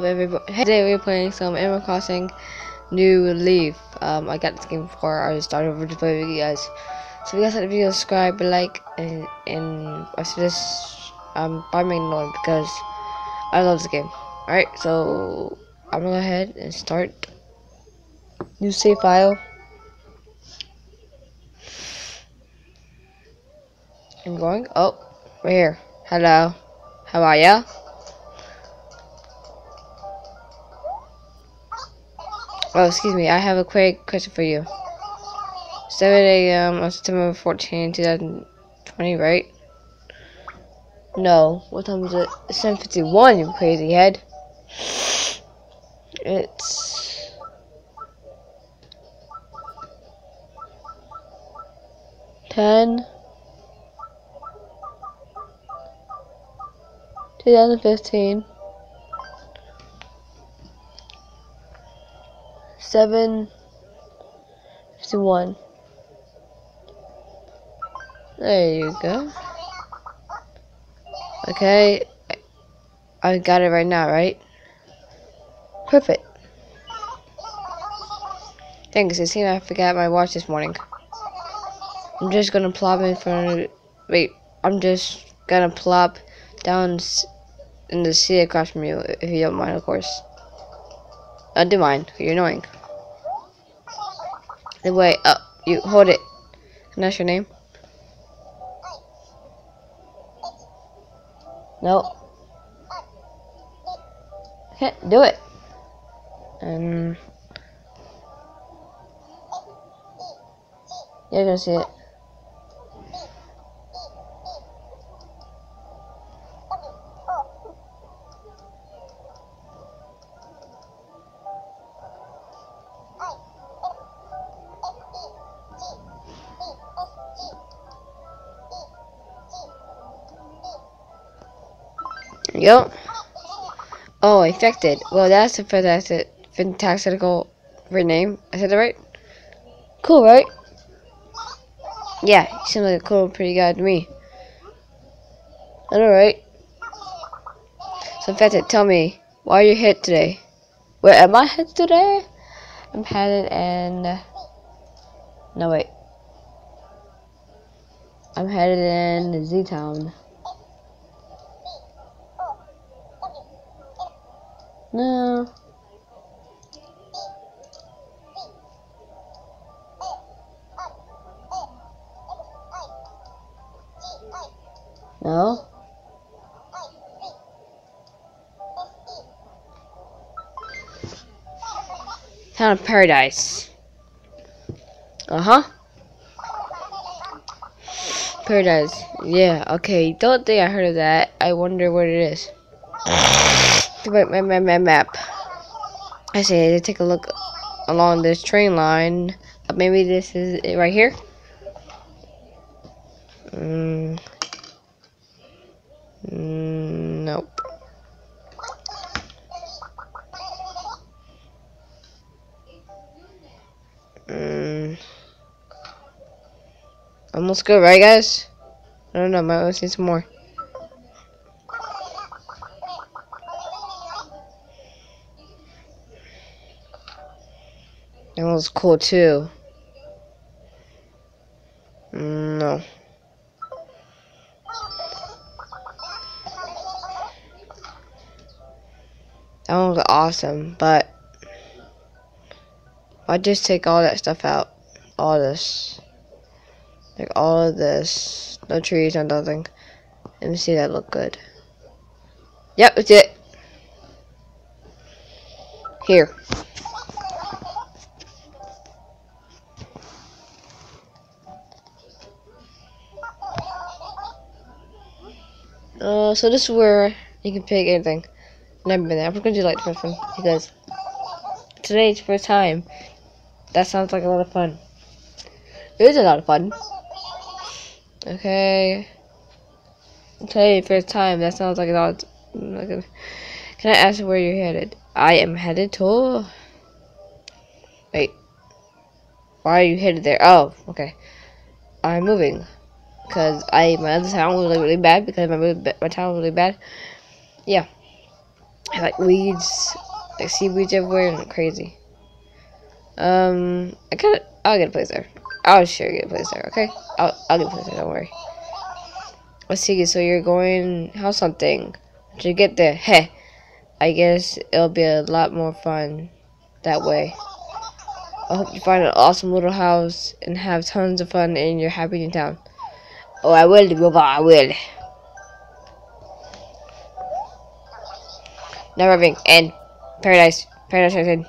everybody? Hey, today we're playing some Animal Crossing New Leaf. I got this game before I started over to play with you guys. So if you guys like the video, subscribe, like, and I suggest by making noise because I love this game. Alright, so I'm gonna go ahead and start new save file. I'm going. Oh, right here. Hello. How are ya? Oh, excuse me. I have a quick question for you. 7 a.m. on September 14, 2020, right? No. What time is it? It's 7:51, you crazy head. It's 10/2015. 7:51. There you go. Okay, I got it right now, right? Perfect. Thanks. It seemed I forgot my watch this morning. I'm just gonna plop in front of. Wait, I'm just gonna plop down in the seat across from you, if you don't mind, of course. I do mind. You're annoying. Wait, you hold it. And that's your name? No. Can't do it. You're gonna see it. Yep. Oh, affected. Well, that's a fantastical name. I said that right? Cool, right? Yeah, you seem like a cool, pretty guy to me. I know, right? So, affected, tell me, why are you hit today? Where am I headed today? I'm headed in... No, wait. I'm headed in Z-Town. No. No. Town of Paradise. Uh-huh. Paradise. Yeah, okay. Don't think I heard of that. I wonder what it is. Wait, map. I say, take a look along this train line. Maybe this is it right here? Nope. Almost good, right, guys? I don't know, might need some more. That was cool too. No. That one was awesome, but I just take all that stuff out. All this. Like all of this. No trees, no nothing. Let me see that look good. Yep, that's it. Here. So this is where you can pick anything. Never been there. I'm gonna do like the first one because today's first time. That sounds like a lot of fun. It is a lot of fun. Okay. Today's first time. That sounds like a lot. Can I ask where you're headed? I am headed to. Wait. Why are you headed there? Oh, okay. I'm moving because my other town was really bad because my town was really bad. Yeah. I like weeds, like seaweeds everywhere, and crazy. I'll get a place there. I'll sure get a place there. Okay, I'll get a place there. Don't worry. Let's see. So you're going house hunting. Once you get there, heh. I guess it'll be a lot more fun that way. I hope you find an awesome little house and have tons of fun in your happy new town. Oh, I will, Robot. I will. Now arriving and paradise. Paradise in.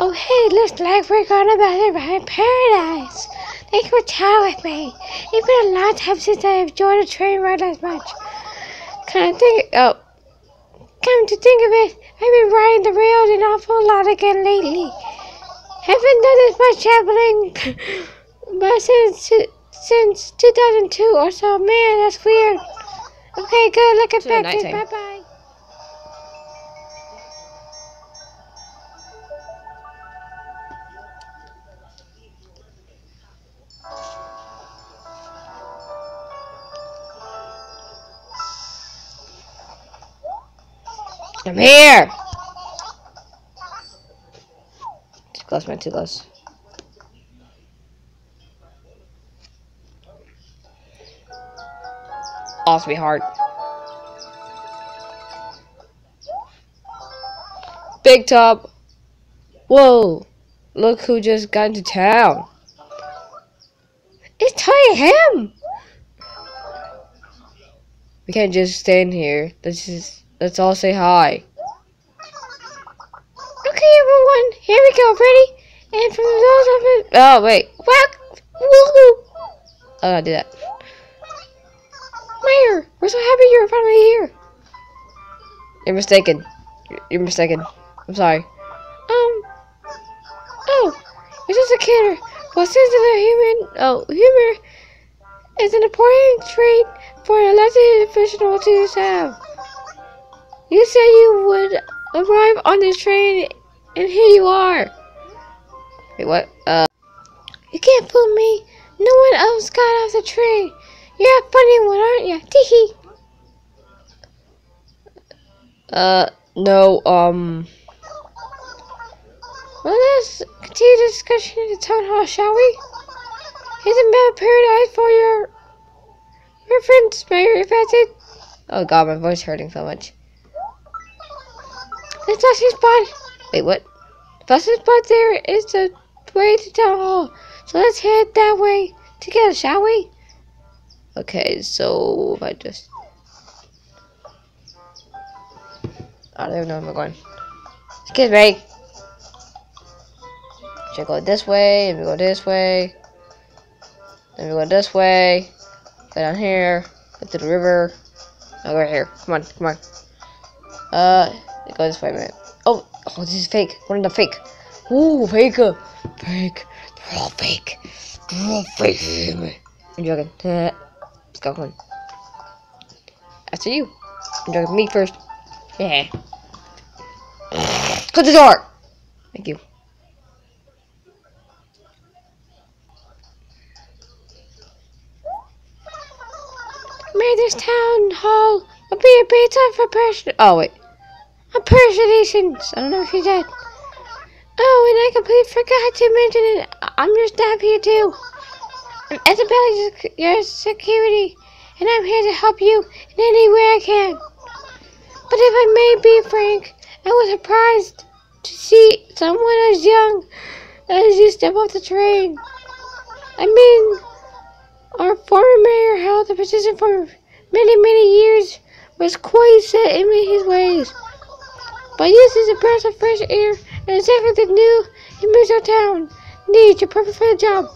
Oh, hey, looks like we're gonna visit paradise. Thank you for chatting with me. It's been a long time since I've joined a train ride as much. Come to think of it, I've been riding the rails an awful lot again lately. Haven't done as much traveling but since 2002 or so. Man, that's weird. Okay, good. Look at back. Bye bye. I'm here. Too close, man. Too close. Oh, sweetheart. Big Top. Whoa. Look who just got into town. It's Tiny Him. We can't just stand here. Let's all say hi. Okay, everyone. Here we go. Ready? And from those of it. Oh, wait. What? Woohoo. I gotta do that. Mayor, we're so happy you're finally here. You're mistaken. You're mistaken. I'm sorry. Oh, it's just a kid. Well, since humor is an important trait for an elected official to have. You said you would arrive on this train, and here you are. Wait, what? You can't fool me. No one else got off the train. You're a funny one, aren't you? Teehee. No, well, let's continue the discussion in the town hall, shall we? Isn't Bell paradise for your reference, Mayor? If that's it. Oh God, my voice hurting so much. The flashing spot. Wait, what? The flashing spot there is the way to town hall. So let's head that way together, shall we? Okay, so if I just... I don't even know where I'm going. Excuse me. Should I go this way? Then we go this way. Then we go this way. Go down here. Go to the river. Now we're here. Come on, come on. Go this way, man. Oh, this is fake. One of the fake. Ooh, fake. Fake. They're all fake. They're all fake. I'm joking. Let's go, come on. After you. I'm joking. Me first. Yeah. Close the door. Thank you. May this town hall will be a beta for impersonations. I don't know if you did. Oh, and I completely forgot to mention it. I'm your staff here too. I'm Isabella, your security, and I'm here to help you in any way I can. But if I may be frank, I was surprised to see someone as young as you step off the train. I mean, our former mayor held the position for many years, was quite set in his ways. But this is a breath of fresh air and exactly the new image of town. Needs you're perfect for the job.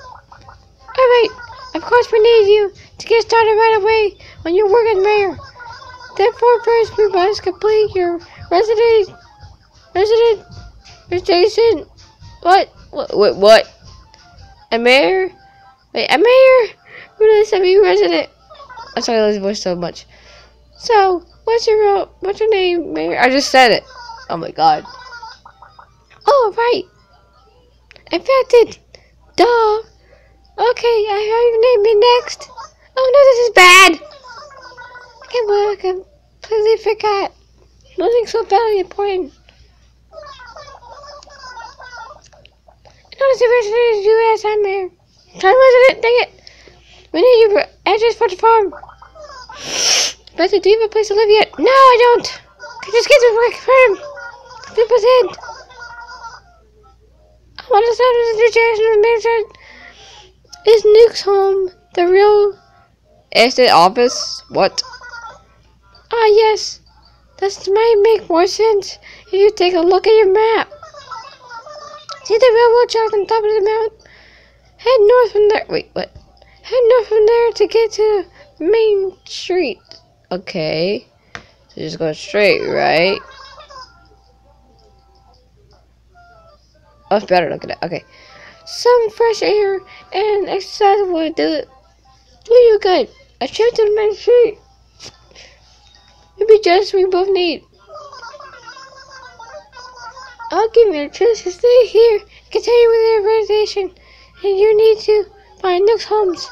Alright, of course we need you to get started right away on your work as mayor. Therefore, first we must complete your resident station. What? What? A mayor? Wait, a mayor? Really semi-resident. I'm sorry, I lose voice so much. So, what's your name, Mayor? I just said it. Oh my God. Oh, right. Infected. Duh. Okay, I have your name in next. Oh no, this is bad. I completely forgot. Nothing so badly important. Notice the resident is U.S. I'm here. Time resident, dang it. We need your address for the farm. Better, do you have a place to live yet? No, I don't. Could just get to work firm. 2%. I want to start with the generation of management. Is Nuke's home the real estate office? What? Ah, yes. That might make more sense if you take a look at your map. See the railroad track on top of the mountain? Head north from there. Wait, what? Head north from there to get to Main Street. Okay. So just go straight, right? Oh, it's better. Look at that. Okay. Some fresh air and exercise will do you good. A trip to the Main Street. It'll be just what we both need. I'll give you a chance to stay here and continue with your renovation. And you need to find Nook's homes.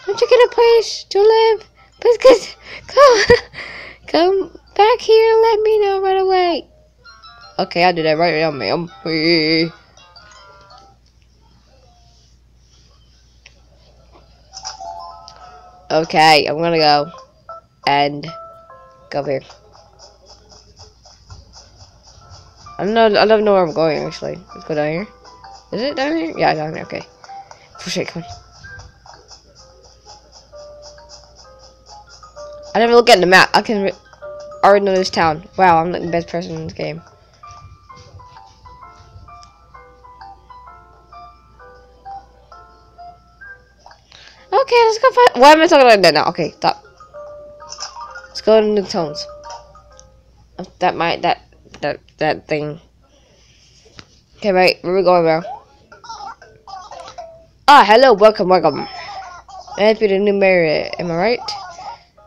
Once you get a place to live, please come back here and let me know right away. Okay, I'll do that right now, ma'am. Okay, I'm gonna go and go over here. I don't know where I'm going actually. Let's go down here. Is it down here? Yeah, down here. Okay. Push it, come on. I never look at the map. I can already know this town. Wow, I'm like the best person in this game. Okay, let's go find. Why am I talking like that now? Okay, stop. Let's go to New Tones. That thing. Okay, right. Where we going, bro? Ah, hello, welcome. I'm happy to the new mayor. Am I right?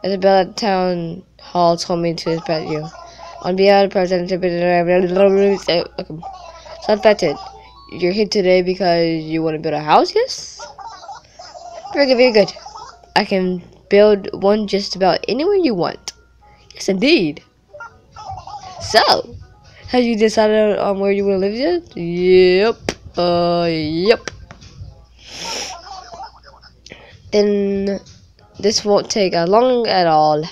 Isabella at the town hall told me to expect you. On behalf of the president, welcome. So infected. You're here today because you want to build a house, yes? Very good, very good. I can build one just about anywhere you want. Yes, indeed. So, have you decided on where you want to live yet? Yep. Yep. Then this won't take long at all.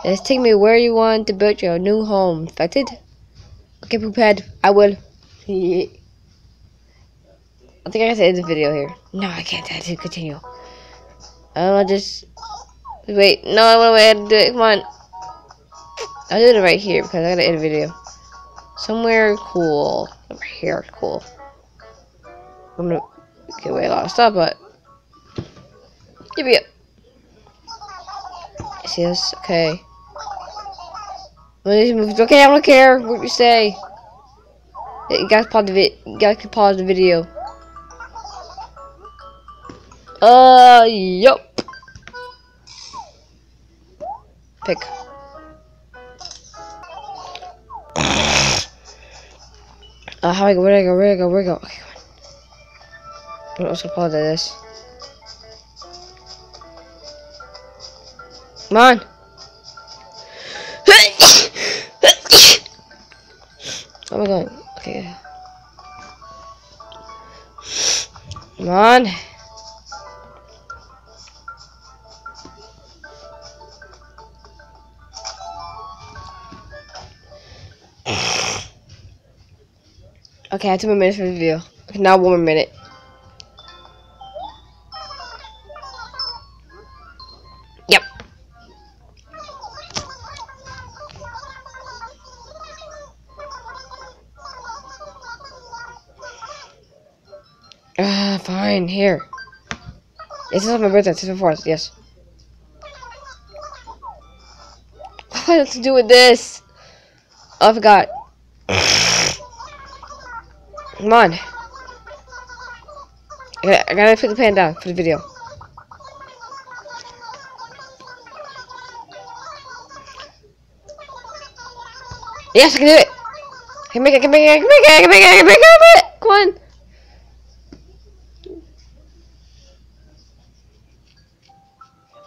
Just take me where you want to build your new home. Infected? Okay, prepared. I will. Yeah. I think I have to end the video here. No, I can't. I have to continue. I'll just wait. No, I want to wait and do it. Come on. I'll do it right here because I gotta end the video. Somewhere cool. Over here, cool. I'm gonna give away a lot of stuff, but give me up. See this? Okay. Okay, I don't care what you say. You guys pause the video. Yup. Pick. How I go? Where do I go? Where do I go? Where do I go? Okay, come on. I'm also pause this. Come on. Where am I going? Okay. Come on. Okay, I have 2 more minutes for the video. Okay, now 1 more minute. Yep. Fine, here. This is on my birthday, December 4th, yes. What does it to do with this? Oh, I forgot. Come on. I gotta put the pan down for the video. Yes, I can do it. I can make it, I can make it, I can make it, I can make it, I can make it, I can make it. Come on.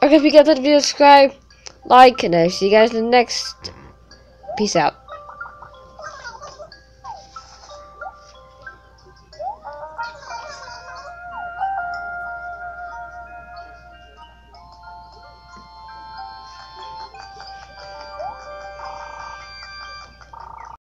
Okay, if you guys like the video, subscribe, like, and I'll see you guys in the next Peace out.